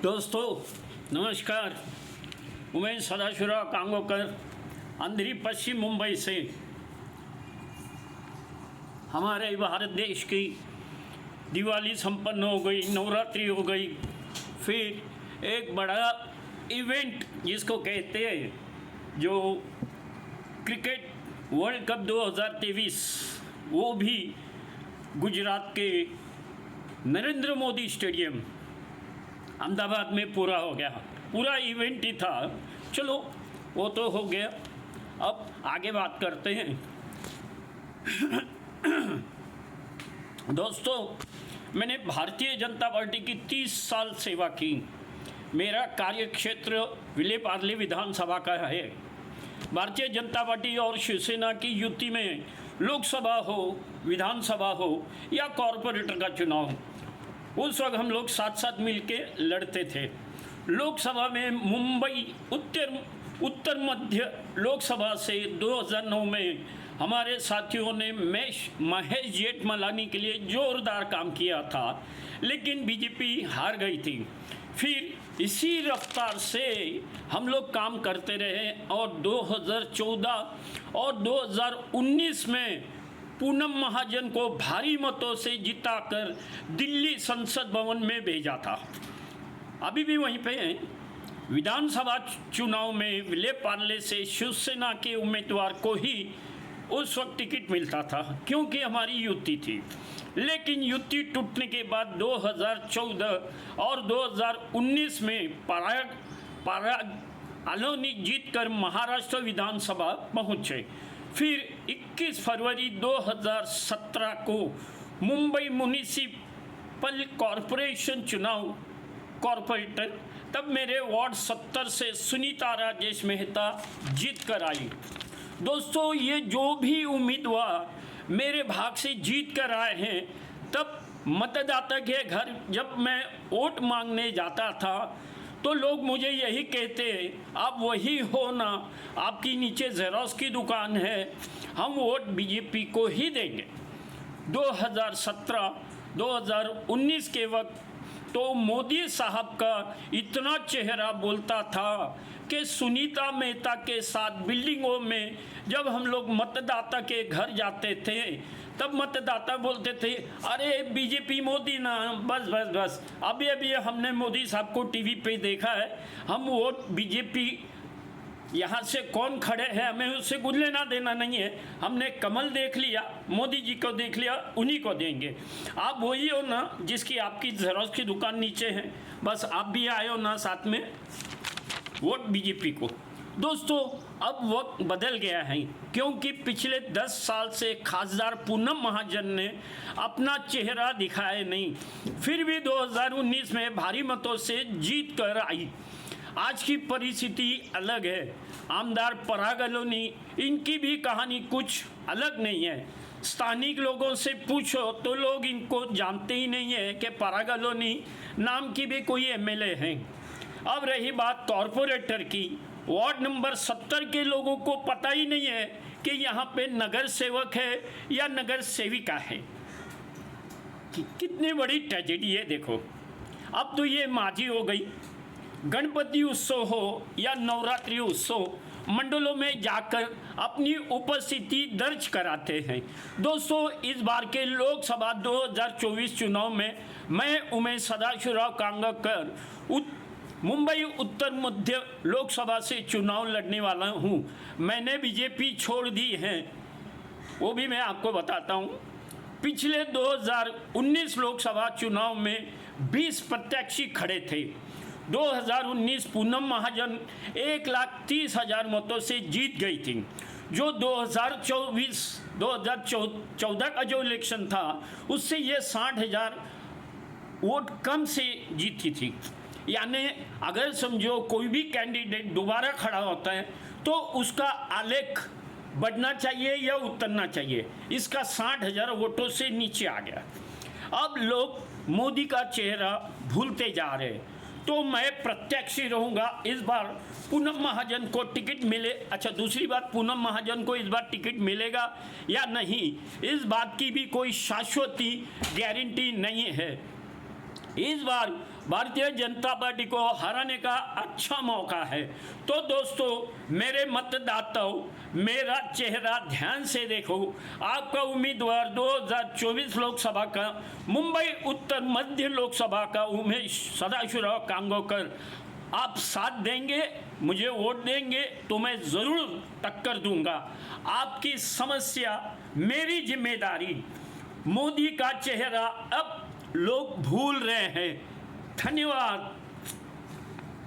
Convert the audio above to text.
दोस्तों नमस्कार। उमेश सदाशिवराव कांगोकर अंधेरी पश्चिम मुंबई से। हमारे भारत देश की दिवाली संपन्न हो गई, नवरात्रि हो गई, फिर एक बड़ा इवेंट जिसको कहते हैं जो क्रिकेट वर्ल्ड कप 2023 वो भी गुजरात के नरेंद्र मोदी स्टेडियम अहमदाबाद में पूरा हो गया। पूरा इवेंट ही था। चलो वो तो हो गया, अब आगे बात करते हैं। दोस्तों, मैंने भारतीय जनता पार्टी की 30 साल सेवा की। मेरा कार्यक्षेत्र विले पार्ले विधानसभा का है। भारतीय जनता पार्टी और शिवसेना की युति में लोकसभा हो, विधानसभा हो या कॉरपोरेटर का चुनाव, उस वक्त हम लोग साथ साथ मिलके लड़ते थे। लोकसभा में मुंबई उत्तर मध्य लोकसभा से 2009 में हमारे साथियों ने महेश जेठमलानी के लिए ज़ोरदार काम किया था, लेकिन बीजेपी हार गई थी। फिर इसी रफ्तार से हम लोग काम करते रहे और 2014 और 2019 में पूनम महाजन को भारी मतों से जिताकर दिल्ली संसद भवन में भेजा था। अभी भी वहीं पे हैं। विधानसभा चुनाव में विले पार्ले से शिवसेना के उम्मीदवार को ही उस वक्त टिकट मिलता था क्योंकि हमारी युति थी। लेकिन युति टूटने के बाद 2014 और 2019 में पराग आलोनी जीतकर महाराष्ट्र विधानसभा पहुँचे। फिर 21 फरवरी 2017 को मुंबई म्युनिसिपल कॉरपोरेशन चुनाव कॉरपोरेटर, तब मेरे वार्ड 70 से सुनीता राजेश मेहता जीत कर आई। दोस्तों, ये जो भी उम्मीदवार मेरे भाग से जीत कर आए हैं, तब मतदाता के घर जब मैं वोट मांगने जाता था तो लोग मुझे यही कहते, आप वही हो ना, आपकी नीचे जेरोक्स की दुकान है, हम वोट बीजेपी को ही देंगे। 2017-2019 के वक्त तो मोदी साहब का इतना चेहरा बोलता था कि सुनीता मेहता के साथ बिल्डिंगों में जब हम लोग मतदाता के घर जाते थे तब मतदाता बोलते थे, अरे बीजेपी मोदी ना, बस बस बस। अभी हमने मोदी साहब को टीवी पे देखा है, हम वोट बीजेपी, यहाँ से कौन खड़े हैं हमें उससे कुछ लेना देना नहीं है, हमने कमल देख लिया, मोदी जी को देख लिया, उन्हीं को देंगे। आप वही हो ना जिसकी आपकी जेरोक्स की दुकान नीचे है, बस आप भी आए हो ना साथ में, वोट बीजेपी को। दोस्तों, अब वक्त बदल गया है क्योंकि पिछले 10 साल से खासदार पूनम महाजन ने अपना चेहरा दिखाया नहीं, फिर भी 2019 में भारी मतों से जीत कर आई। आज की परिस्थिति अलग है। आमदार पराग आलोनी, इनकी भी कहानी कुछ अलग नहीं है। स्थानिक लोगों से पूछो तो लोग इनको जानते ही नहीं है कि पराग आलोनी नाम की भी कोई एमएलए हैं। अब रही बात कॉरपोरेटर की, वार्ड नंबर 70 के लोगों को पता ही नहीं है कि यहाँ पे नगर सेवक है या नगर सेविका है। कितनी बड़ी ट्रेजेडी है देखो। अब तो ये माझी हो गई, गणपति उत्सव हो या नवरात्रि उत्सव, मंडलों में जाकर अपनी उपस्थिति दर्ज कराते हैं। दोस्तों, इस बार के लोकसभा 2024 चुनाव में मैं उमेश सदाशिवराव कांगोकर मुंबई उत्तर मध्य लोकसभा से चुनाव लड़ने वाला हूं। मैंने बीजेपी छोड़ दी है, वो भी मैं आपको बताता हूं। पिछले 2019 लोकसभा चुनाव में 20 प्रत्याशी खड़े थे। 2019 पूनम महाजन 1,30,000 मतों से जीत गई थी। जो 2014 का जो इलेक्शन था उससे ये 60,000 वोट कम से जीती थी। यानी अगर समझो कोई भी कैंडिडेट दोबारा खड़ा होता है तो उसका आलेख बढ़ना चाहिए या उतरना चाहिए, इसका 60,000 वोटों से नीचे आ गया। अब लोग मोदी का चेहरा भूलते जा रहे हैं, तो मैं प्रत्याशी रहूँगा। इस बार पूनम महाजन को टिकट मिले, अच्छा दूसरी बात, पूनम महाजन को इस बार टिकट मिलेगा या नहीं, इस बात की भी कोई शाश्वती गारंटी नहीं है। इस बार भारतीय जनता पार्टी को हराने का अच्छा मौका है। तो दोस्तों, मेरे मतदाताओं, मेरा चेहरा ध्यान से देखो। आपका उम्मीदवार 2024 लोकसभा का मुंबई उत्तर मध्य लोकसभा का उमेश सदाशिवराव कांगोकर। आप साथ देंगे, मुझे वोट देंगे तो मैं ज़रूर टक्कर दूंगा। आपकी समस्या मेरी जिम्मेदारी। मोदी का चेहरा अब लोग भूल रहे हैं। धन्यवाद।